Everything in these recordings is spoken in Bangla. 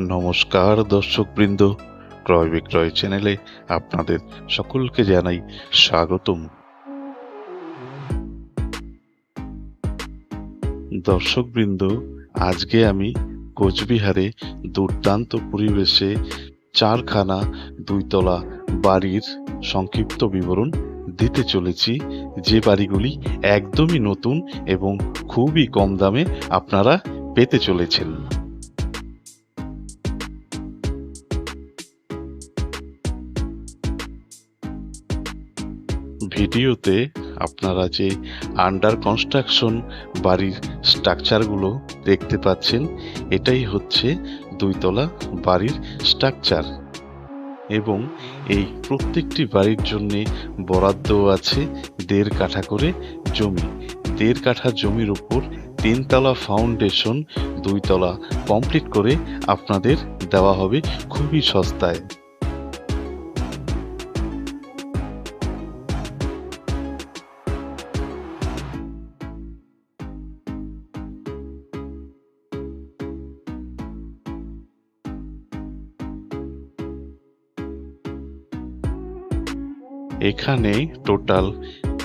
নমস্কার দর্শকবৃন্দ, ক্রয় বিক্রয় চ্যানেলে আপনাদের সকলকে জানাই স্বাগতম। দর্শকবৃন্দ, আজকে আমি কোচবিহারে দুর্দান্ত পরিবেশে চারখানা দুইতলা বাড়ির সংক্ষিপ্ত বিবরণ দিতে চলেছি, যে বাড়িগুলি একদমই নতুন এবং খুবই কম দামে আপনারা পেতে চলেছেন। ভিডিওতে আপনারা যে আন্ডার কনস্ট্রাকশন বাড়ির স্ট্রাকচারগুলো দেখতে পাচ্ছেন, এটাই হচ্ছে দুইতলা বাড়ির স্ট্রাকচার এবং এই প্রত্যেকটি বাড়ির জন্য বরাদ্দ আছে 1.5 কাঠা করে জমি। 1.5 কাঠা জমির উপর 3 তলা ফাউন্ডেশন 2 তলা কমপ্লিট করে আপনাদের দেওয়া হবে খুবই সস্তায়। এখানে টোটাল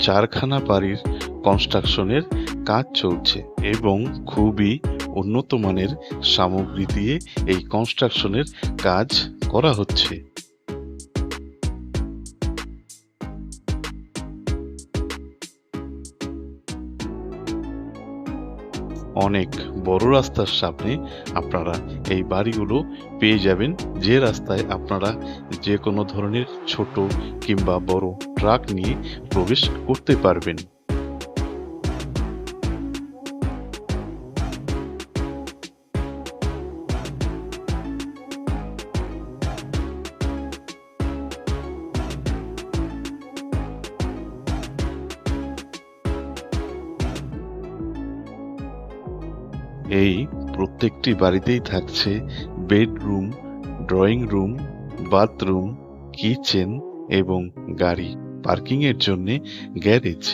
4খানা বাড়ির কনস্ট্রাকশনের কাজ চলছে এবং খুবই উন্নত মানের সামগ্রী দিয়ে এই কনস্ট্রাকশনের কাজ করা হচ্ছে। অনেক বড় রাস্তার সামনে আপনারা এই বাড়িগুলো পেয়ে যাবেন, যে রাস্তায় আপনারা যে কোনো ধরনের ছোট কিংবা বড় ট্রাক নিয়ে প্রবেশ করতে পারবেন। এই প্রত্যেকটি বাড়িতেই থাকছে bedroom, drawing room, bathroom, kitchen এবং গাড়ি পার্কিং এর জন্য গ্যারেজ।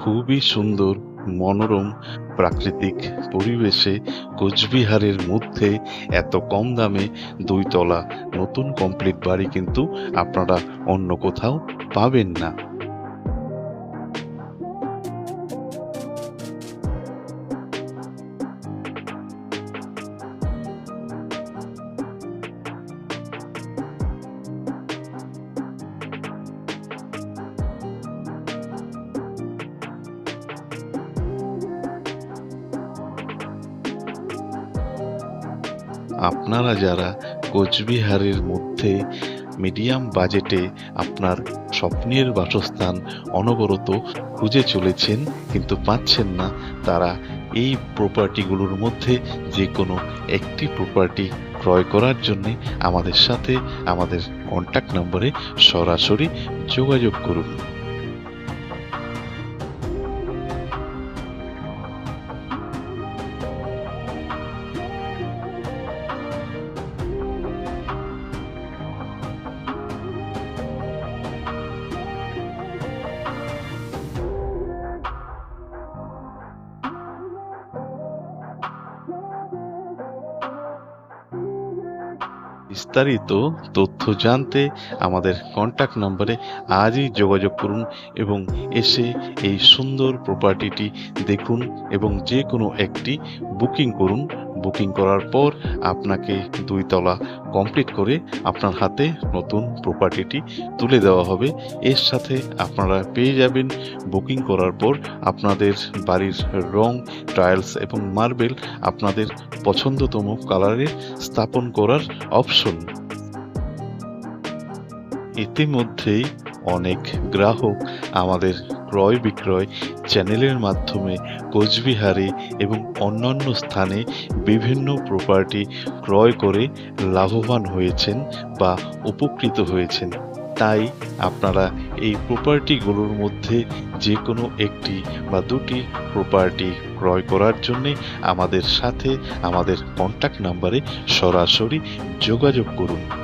খুবই সুন্দর মনোরম প্রাকৃতিক পরিবেশে কোচবিহারের মধ্যে এত কম দামে 2 তলা নতুন কমপ্লিট বাড়ি কিন্তু আপনারা অন্য কোথাও পাবেন না। আপনারা যারা কোচবিহারের মধ্যে মিডিয়াম বাজেটে আপনার স্বপ্নের বাসস্থান অনবরত খুঁজে চলেছেন কিন্তু পাচ্ছেন না, তারা এই প্রপার্টিগুলোর মধ্যে যে কোনো একটি প্রপার্টি ক্রয় করার জন্য আমাদের সাথে আমাদের কন্ট্যাক্ট নম্বরে সরাসরি যোগাযোগ করুন। বিস্তারিত তথ্য জানতে আমাদের কন্ট্যাক্ট নম্বরে আজই যোগাযোগ করুন এবং এসে এই সুন্দর প্রপার্টিটি দেখুন এবং যে কোনো একটি বুকিং করুন। বুকিং করার পর আপনাকে 2 তলা কমপ্লিট করে আপনার হাতে নতুন প্রপার্টিটি তুলে দেওয়া হবে। এর সাথে আপনারা পেয়ে যাবেন বুকিং করার পর আপনাদের বাড়ির রং, টাইলস এবং মার্বেল আপনাদের পছন্দতম কালারে স্থাপন করার অপশন। ইতিমধ্যেই অনেক গ্রাহক আমাদের ক্রয় বিক্রয় চ্যানেলের মাধ্যমে কোচবিহারে এবং অন্যান্য স্থানে বিভিন্ন প্রপার্টি ক্রয় করে লাভবান হয়েছেন বা উপকৃত হয়েছেন। তাই আপনারা এই প্রপার্টিগুলোর মধ্যে যে কোনো একটি বা দুটি প্রপার্টি ক্রয় করার জন্য আমাদের সাথে আমাদের কন্ট্যাক্ট নাম্বারে সরাসরি যোগাযোগ করুন।